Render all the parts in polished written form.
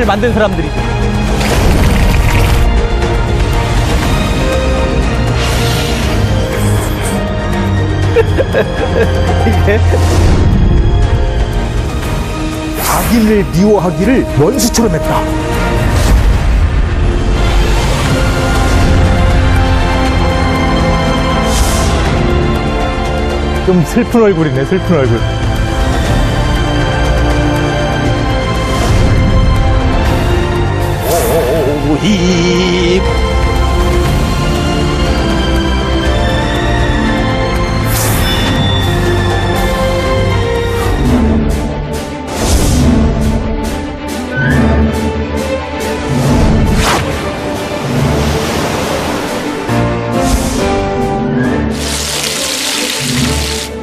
동파를 만든 사람들이죠. 자기를 미워하기를 원수처럼 했다. 좀 슬픈 얼굴이네, 슬픈 얼굴. 오힙.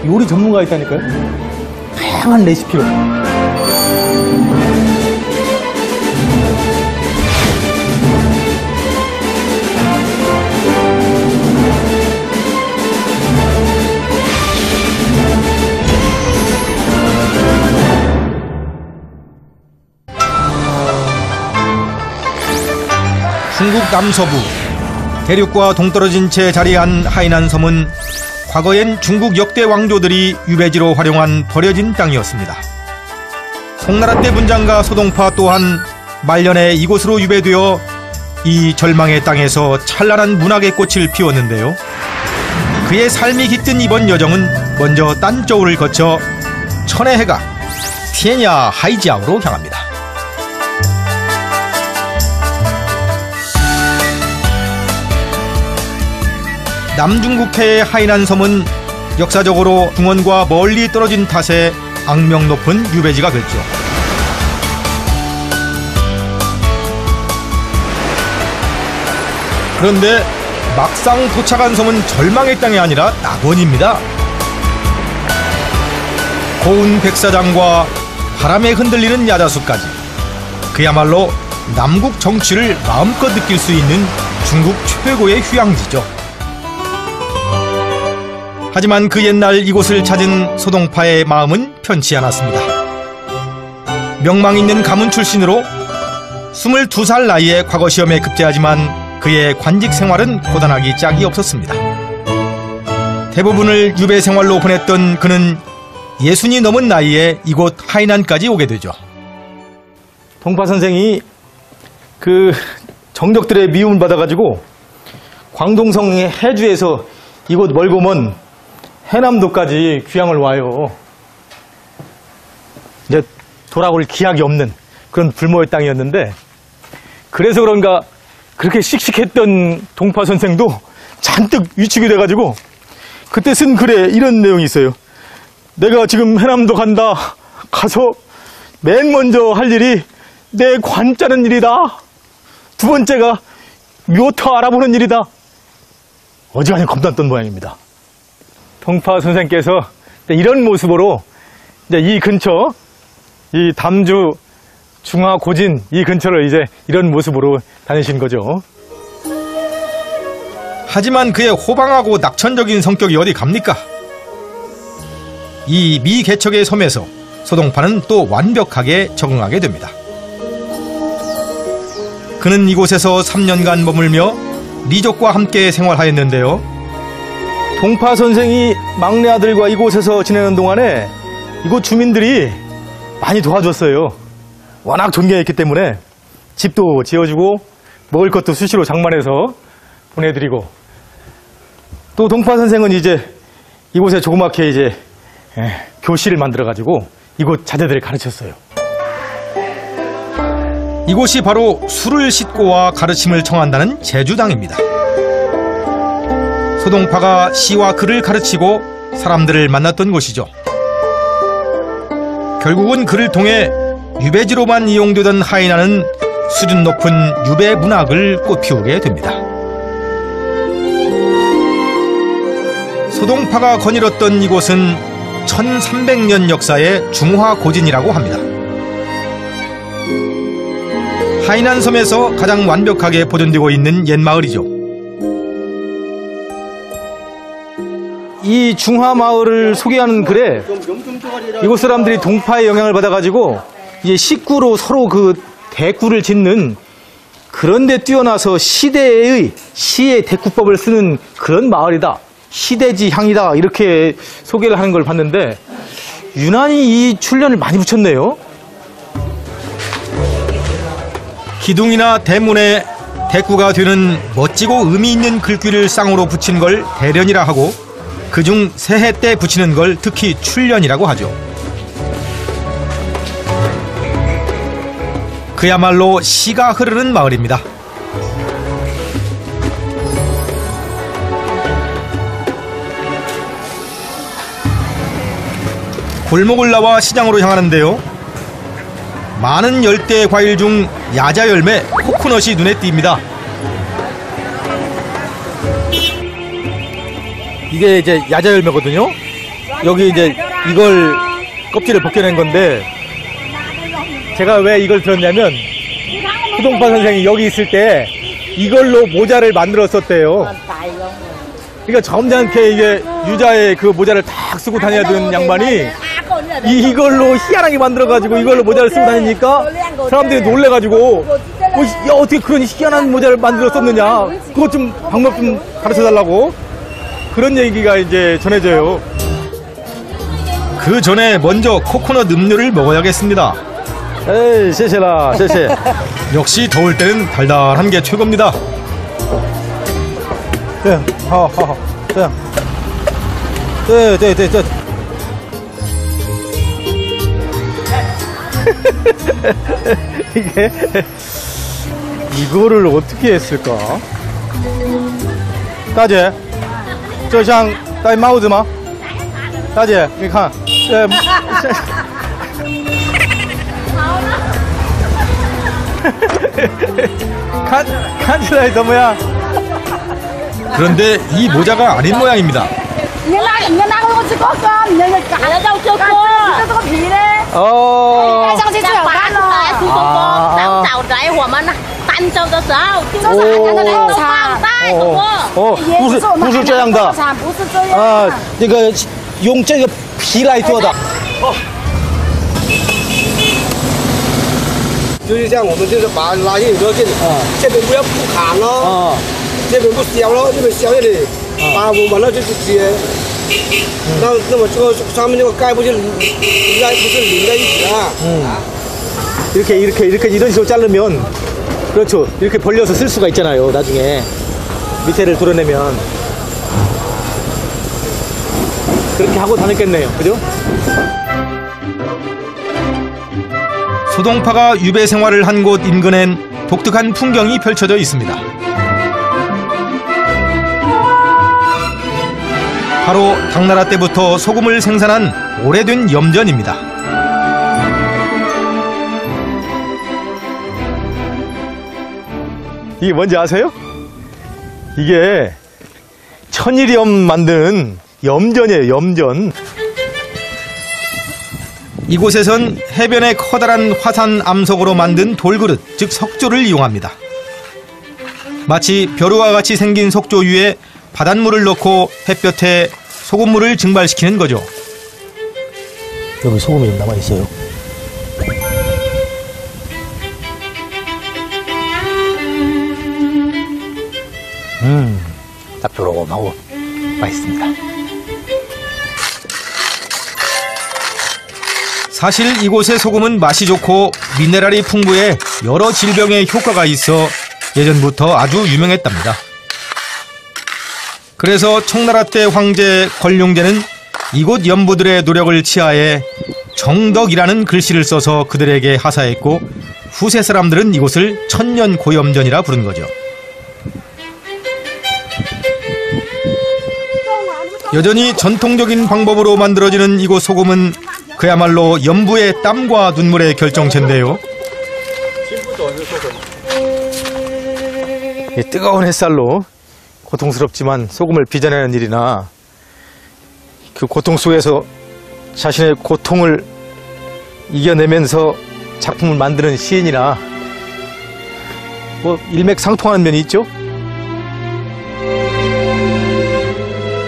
요리 전문가가 있다니까요? 다양한 레시피로. 중국 남서부 대륙과 동떨어진 채 자리한 하이난 섬은 과거엔 중국 역대 왕조들이 유배지로 활용한 버려진 땅이었습니다. 송나라 때 문장가 소동파 또한 말년에 이곳으로 유배되어 이 절망의 땅에서 찬란한 문학의 꽃을 피웠는데요. 그의 삶이 깃든 이번 여정은 먼저 딴저우를 거쳐 천의 해가 티에냐 하이지아오로 향합니다. 남중국해의 하이난 섬은 역사적으로 중원과 멀리 떨어진 탓에 악명 높은 유배지가 됐죠. 그런데 막상 도착한 섬은 절망의 땅이 아니라 낙원입니다. 고운 백사장과 바람에 흔들리는 야자수까지 그야말로 남국 정취를 마음껏 느낄 수 있는 중국 최고의 휴양지죠. 하지만 그 옛날 이곳을 찾은 소동파의 마음은 편치 않았습니다. 명망 있는 가문 출신으로 22살 나이에 과거 시험에 급제하지만 그의 관직 생활은 고단하기 짝이 없었습니다. 대부분을 유배 생활로 보냈던 그는 60이 넘은 나이에 이곳 하이난까지 오게 되죠. 동파 선생이 그 정적들의 미움을 받아가지고 광동성의 해주에서 이곳 멀고 먼 해남도까지 귀향을 와요. 이제 돌아올 기약이 없는 그런 불모의 땅이었는데, 그래서 그런가 그렇게 씩씩했던 동파 선생도 잔뜩 위축이 돼가지고 그때 쓴 글에 이런 내용이 있어요. 내가 지금 해남도 간다. 가서 맨 먼저 할 일이 내 관 짜는 일이다. 두 번째가 묘터 알아보는 일이다. 어지간히 겁났던 모양입니다. 동파 선생께서 이런 모습으로 이제 이 근처, 이 담주 중화고진 이 근처를 이제 이런 모습으로 다니신 거죠. 하지만 그의 호방하고 낙천적인 성격이 어디 갑니까? 이 미개척의 섬에서 소동파는 또 완벽하게 적응하게 됩니다. 그는 이곳에서 3년간 머물며 리족과 함께 생활하였는데요. 동파 선생이 막내 아들과 이곳에서 지내는 동안에 이곳 주민들이 많이 도와줬어요. 워낙 존경했기 때문에 집도 지어주고 먹을 것도 수시로 장만해서 보내드리고, 또 동파 선생은 이제 이곳에 조그맣게 이제 교실을 만들어가지고 이곳 자제들을 가르쳤어요. 이곳이 바로 술을 싣고와 가르침을 청한다는 제주당입니다. 소동파가 시와 글을 가르치고 사람들을 만났던 곳이죠. 결국은 그를 통해 유배지로만 이용되던 하이난은 수준 높은 유배 문학을 꽃피우게 됩니다. 소동파가 거닐었던 이곳은 1300년 역사의 중화고진이라고 합니다. 하이난 섬에서 가장 완벽하게 보존되고 있는 옛마을이죠. 이 중화마을을 소개하는 글에 이곳 사람들이 동파의 영향을 받아가지고 이제 식구로 서로 그 대구를 짓는 그런데 뛰어나서 시의 대구법을 쓰는 그런 마을이다. 시대지향이다. 이렇게 소개를 하는 걸 봤는데 유난히 이 출연을 많이 붙였네요. 기둥이나 대문에 대구가 되는 멋지고 의미 있는 글귀를 쌍으로 붙인 걸 대련이라 하고 그중 새해 때 붙이는 걸 특히 출련이라고 하죠. 그야말로 시가 흐르는 마을입니다. 골목을 나와 시장으로 향하는데요. 많은 열대 과일 중 야자 열매 코코넛이 눈에 띕니다. 이게 이제 야자 열매거든요. 여기 이제 이걸 껍질을 벗겨낸 건데 제가 왜 이걸 들었냐면 소동파 선생이 여기 있을 때 이걸로 모자를 만들었었대요. 그러니까 점잖게 이게 유자의 그 모자를 탁 쓰고 다녀야 되는 양반이 이걸로 희한하게 만들어가지고 이걸로 모자를 쓰고 다니니까 사람들이 놀래가지고 야, 어떻게 그런 희한한 모자를 만들었었느냐, 그것 좀 방법 좀 가르쳐달라고 그런 얘기가 이제 전해져요. 그 전에 먼저 코코넛 음료를 먹어야겠습니다. 에이,谢谢啦, 谢谢. 역시 더울 때는 달달한 게 최고입니다. 对，好好好，这样，对对对，这。 이게 이거를 어떻게 했을까? 大姐，这像戴帽子吗？大姐，你看，看起来怎么样？ 그런데 이 모자가 아닌 모양입니다. 你拿个我去搞搞，你那个干了叫叫锅，这个皮嘞， 哦， 戴上去最好看了。不是这样的，不是这样。那个用这个皮来做的。就是像我们就是把它拉进多进，这边不要不砍咯，这边不削咯，这边削下来，把我完了就是接，那么这个上面这个盖不就应该不是连在一起啊？ 이런 식으로 자르면 그렇죠. 이렇게 벌려서 쓸 수가 있잖아요. 나중에 밑에를 도려내면 그렇게 하고 다녔겠네요. 그죠? 소동파가 유배 생활을 한 곳 인근엔 독특한 풍경이 펼쳐져 있습니다. 바로 당나라 때부터 소금을 생산한 오래된 염전입니다. 이게 뭔지 아세요? 이게 천일염 만드는 염전이에요. 염전. 이곳에선 해변의 커다란 화산 암석으로 만든 돌그릇, 즉 석조를 이용합니다. 마치 벼루와 같이 생긴 석조 위에 바닷물을 넣고 햇볕에 소금물을 증발시키는 거죠. 여기 소금이 좀 남아있어요. 짭조름하고 맛있습니다. 사실 이곳의 소금은 맛이 좋고 미네랄이 풍부해 여러 질병에 효과가 있어 예전부터 아주 유명했답니다. 그래서 청나라 때 황제 권룡제는 이곳 연부들의 노력을 치하해 정덕이라는 글씨를 써서 그들에게 하사했고 후세 사람들은 이곳을 천년고염전이라 부른 거죠. 여전히 전통적인 방법으로 만들어지는 이곳 소금은 그야말로 연부의 땀과 눈물의 결정체인데요. 뜨거운 햇살로 고통스럽지만 소금을 빚어내는 일이나 그 고통 속에서 자신의 고통을 이겨내면서 작품을 만드는 시인이나 뭐 일맥상통하는 면이 있죠.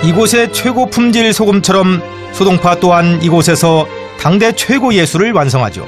이곳의 최고 품질 소금처럼 소동파 또한 이곳에서 당대 최고 예술을 완성하죠.